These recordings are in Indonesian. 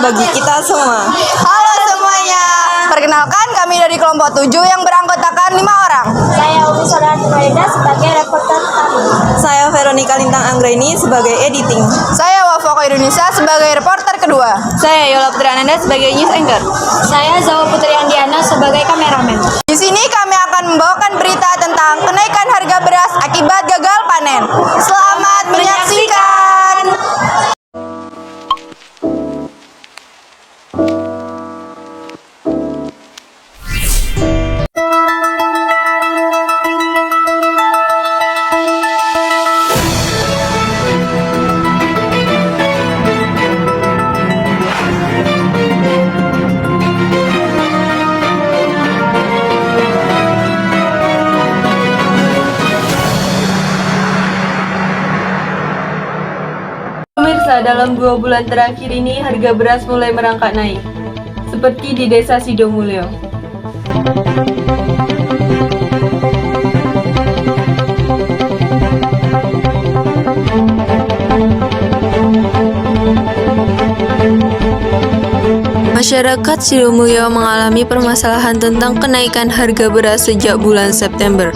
bagi kita semua. Halo semuanya, perkenalkan kami dari kelompok 7 yang beranggotakan 5 orang. Saya Umi Saudara Tumaida sebagai reporter kami. Saya Veronica Lintang Anggraini sebagai editing. Saya Wafa Indonesia sebagai reporter kedua. Saya Yola Putri Ananda sebagai news anchor. Saya Zawa Putri Andiana sebagai kameramen. Di sini kami akan membawakan berita tentang kenaikan harga beras akibat gagal panen. Selamat menyaksikan. Pemirsa, dalam 2 bulan terakhir ini harga beras mulai merangkak naik, seperti di Desa Sidomulyo. Masyarakat Sidomulyo mengalami permasalahan tentang kenaikan harga beras sejak bulan September.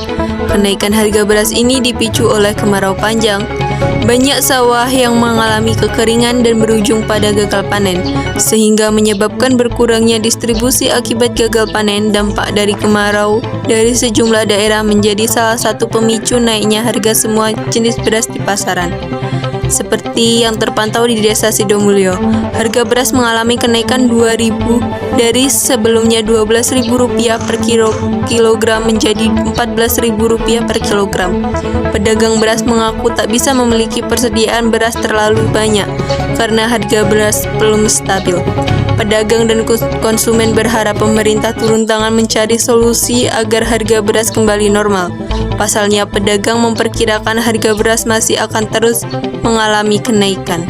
Kenaikan harga beras ini dipicu oleh kemarau panjang. Banyak sawah yang mengalami kekeringan dan berujung pada gagal panen, sehingga menyebabkan berkurangnya distribusi akibat gagal panen. Dampak dari kemarau dari sejumlah daerah menjadi salah satu pemicu naiknya harga semua jenis beras di pasaran. Seperti yang terpantau di Desa Sidomulyo, harga beras mengalami kenaikan 2.000 dari sebelumnya Rp12.000 per kilogram menjadi Rp14.000 per kilogram. Pedagang beras mengaku tak bisa memiliki persediaan beras terlalu banyak karena harga beras belum stabil. Pedagang dan konsumen berharap pemerintah turun tangan mencari solusi agar harga beras kembali normal. Pasalnya, pedagang memperkirakan harga beras masih akan terus mengalami kenaikan.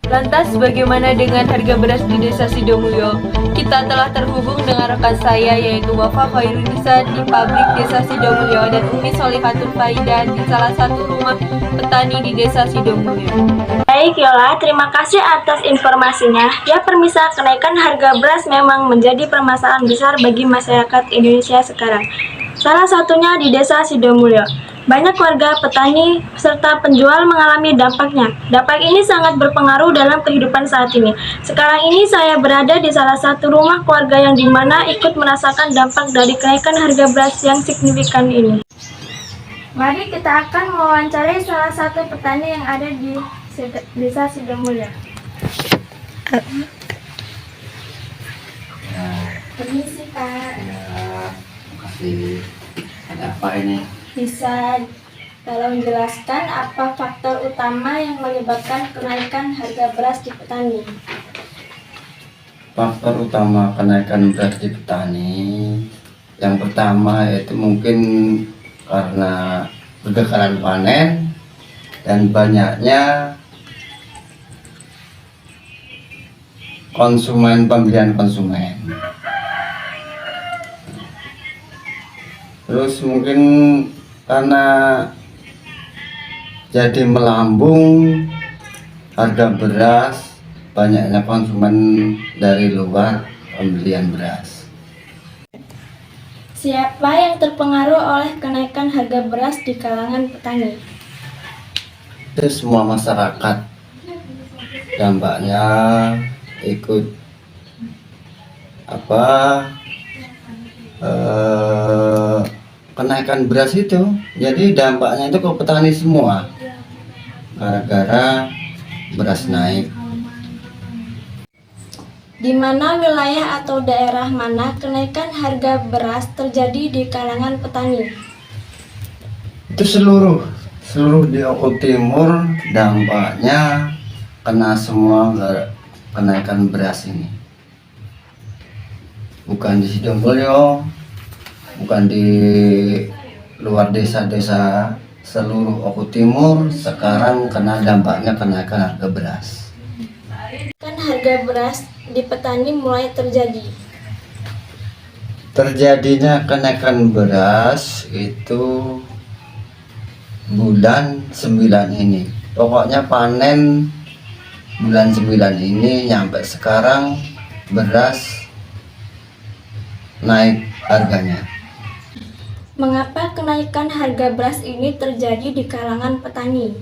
Lantas bagaimana dengan harga beras di Desa Sidomulyo? Kita telah terhubung dengan rekan saya yaitu Wafa Khairunisa di pabrik Desa Sidomulyo dan Umi Solihatul Faida di salah satu rumah petani di Desa Sidomulyo. Baik Yola, terima kasih atas informasinya. Ya permisa, kenaikan harga beras memang menjadi permasalahan besar bagi masyarakat Indonesia sekarang. Salah satunya di Desa Sidomulyo. Banyak warga, petani, serta penjual mengalami dampaknya. Dampak ini sangat berpengaruh dalam kehidupan saat ini. Sekarang ini saya berada di salah satu rumah keluarga yang dimana ikut merasakan dampak dari kenaikan harga beras yang signifikan ini. Mari kita akan mewawancarai salah satu petani yang ada di Desa Sidomulyo. Permisi Pak. Ya, makasih. Ada apa ini? Bisa tolong jelaskan apa faktor utama yang menyebabkan kenaikan harga beras di petani? Faktor utama kenaikan beras di petani, yang pertama yaitu mungkin karena kegagalan panen dan banyaknya pembelian konsumen. Terus mungkin karena jadi melambung harga beras, banyaknya konsumen dari luar pembelian beras. Siapa yang terpengaruh oleh kenaikan harga beras di kalangan petani? Itu semua masyarakat, dampaknya ikut kenaikan beras itu, jadi dampaknya itu ke petani semua gara-gara beras naik. Di mana wilayah atau daerah mana kenaikan harga beras terjadi di kalangan petani? Itu seluruh di Oku Timur dampaknya kena semua kenaikan beras ini. Bukan di Sidomulyo, bukan di luar desa-desa seluruh Oku Timur sekarang kena dampaknya kenaikan harga beras. Kan harga beras di petani mulai terjadi. Terjadinya kenaikan beras itu bulan 9 ini. Pokoknya panen bulan 9 ini nyampe sekarang beras naik harganya. Mengapa kenaikan harga beras ini terjadi di kalangan petani?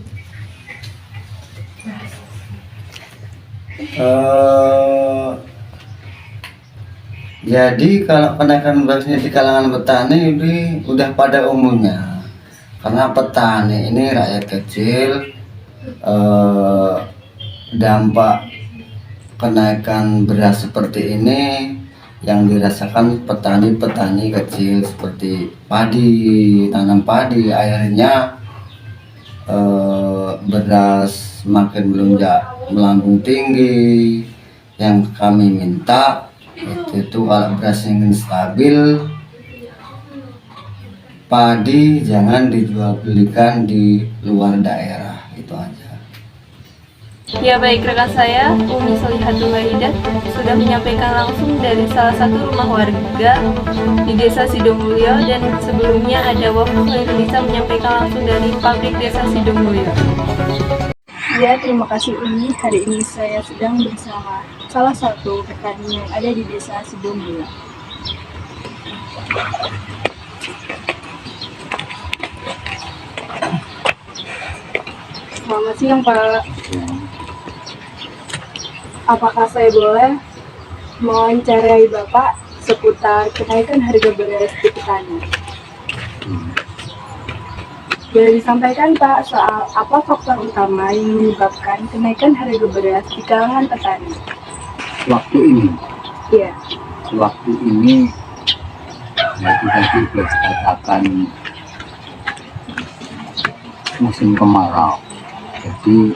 Jadi kalau kenaikan berasnya di kalangan petani ini udah pada umumnya, karena petani ini rakyat kecil. Dampak kenaikan beras seperti ini yang dirasakan petani-petani kecil seperti padi, tanam padi, akhirnya beras makin melambung tinggi. Yang kami minta itu kalau beras ingin stabil, padi jangan dijual belikan di luar daerah, itu aja. Ya baik, rekan saya Umi Solihatul Wahidah sudah menyampaikan langsung dari salah satu rumah warga di Desa Sidomulyo, dan sebelumnya ada Wafat Indonesia menyampaikan langsung dari pabrik Desa Sidomulyo. Ya, terima kasih Umi. Hari ini saya sedang bersama salah satu petani yang ada di Desa Sidomulyo. Selamat siang Pak. Apakah saya boleh mewawancarai Bapak seputar kenaikan harga beras di petani? Boleh disampaikan Pak soal apa faktor utama yang menyebabkan kenaikan harga beras di kalangan petani? Waktu ini, Iya. waktu ini yaitu tadi sudah dikatakan musim kemarau, jadi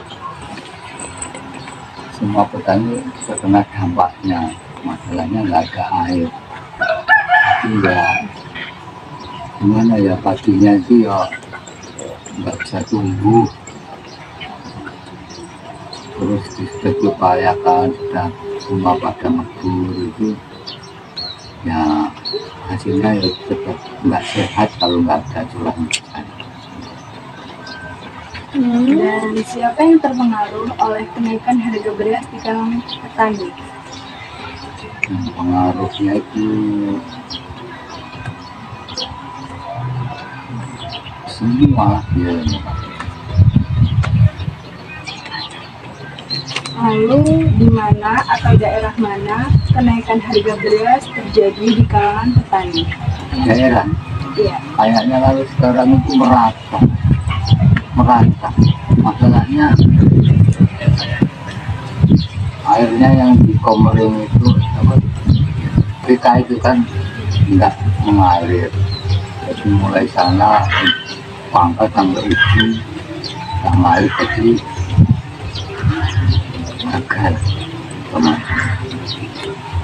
semua petani terkena dampaknya. Masalahnya nggak ada air, jadi ya gimana ya, padinya itu ya nggak bisa tumbuh. Terus diupayakan sudah semua pada makmur itu, ya hasilnya ya tetap nggak sehat kalau nggak ada curah hujan. Dan siapa yang terpengaruh oleh kenaikan harga beras di kalangan petani? Pengaruhnya itu semua ya. Lalu di mana atau daerah mana kenaikan harga beras terjadi di kalangan petani? Daerah Iya. kayaknya kalau sekarang itu merata. Masalahnya airnya yang di Komering itu kita itu kan nggak mengalir, jadi mulai sana pangkat sampai itu sama air kecil gagal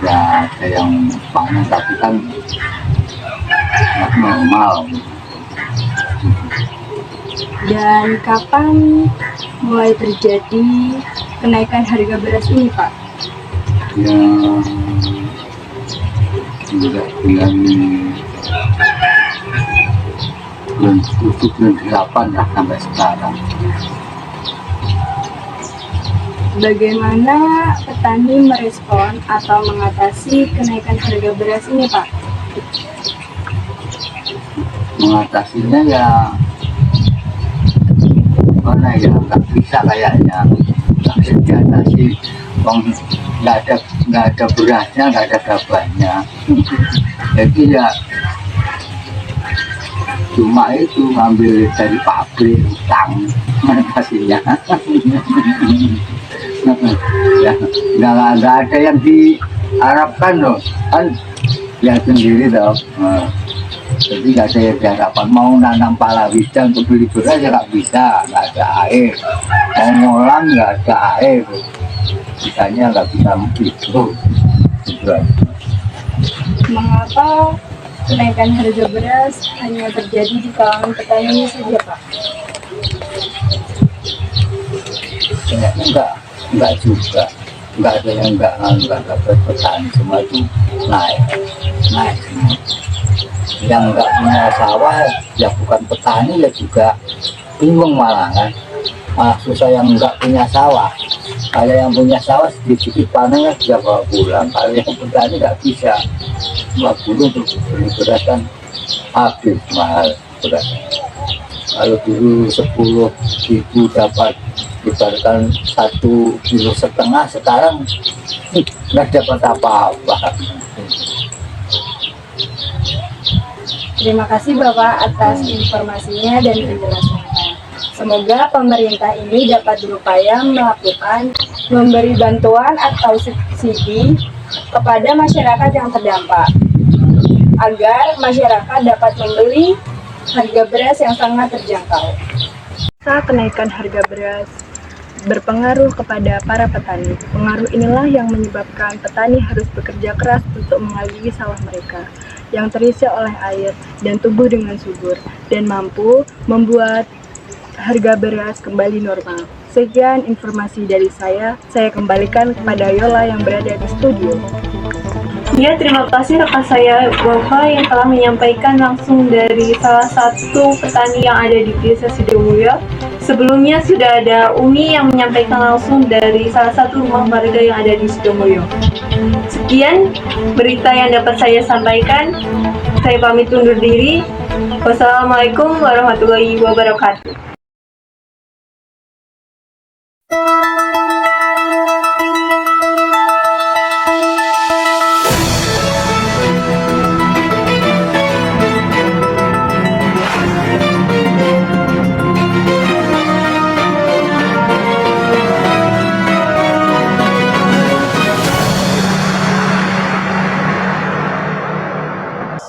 ya, ada yang panen tapi kan nggak normal. Dan kapan mulai terjadi kenaikan harga beras ini, Pak? Ya sudah bulan 7, bulan 8 lah sampai sekarang. Bagaimana petani merespon atau mengatasi kenaikan harga beras ini, Pak? Mengatasinya ya mana ya, nggak bisa kayaknya, nggak bisa diatasi. Nggak ada berasnya, nggak ada gabahnya. Jadi ya cuma itu ngambil dari pabrik, utang mengatasinya. Ya nggak ada yang diharapkan loh, kan lihat sendiri dong. Jadi nggak ada yang diharapkan, mau nanam palawija untuk beli beras ya nggak bisa, nggak ada air. Mau ngolam nggak ada air, sisanya nggak bisa begitu. Mengapa kenaikan harga beras hanya terjadi di kalangan petani saja, Pak? enggak juga, enggak ada yang enggak dapat petani, semua itu naik semua. Yang enggak punya sawah ya bukan petani ya juga bingung malah kan, malah susah yang enggak punya sawah. Kalau yang punya sawah sedikit panen kan bisa bawa pulang, kalau yang petani nggak bisa, 20 untuk beli beras kan habis mahal beras. Kalau dulu 10.000 dapat ibaratkan 1,5 kilo, sekarang nggak dapat apa-apa. Terima kasih Bapak atas informasinya dan penjelasannya. Semoga pemerintah ini dapat berupaya melakukan memberi bantuan atau subsidi kepada masyarakat yang terdampak, agar masyarakat dapat membeli harga beras yang sangat terjangkau. Saat kenaikan harga beras berpengaruh kepada para petani. Pengaruh inilah yang menyebabkan petani harus bekerja keras untuk mengaliri sawah mereka yang terisi oleh air dan tumbuh dengan subur dan mampu membuat harga beras kembali normal. Sekian informasi dari saya kembalikan kepada Yola yang berada di studio. Ya, terima kasih rekan saya Wafa yang telah menyampaikan langsung dari salah satu petani yang ada di Desa Sidomulyo. Sebelumnya sudah ada Umi yang menyampaikan langsung dari salah satu rumah warga yang ada di Sidomulyo. Sekian berita yang dapat saya sampaikan. Saya pamit undur diri. Wassalamualaikum warahmatullahi wabarakatuh.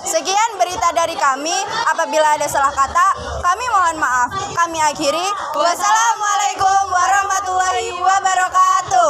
Sekian berita dari kami. Apabila ada salah kata, kami mohon maaf. Kami akhiri. Wassalamualaikum warahmatullahi wabarakatuh.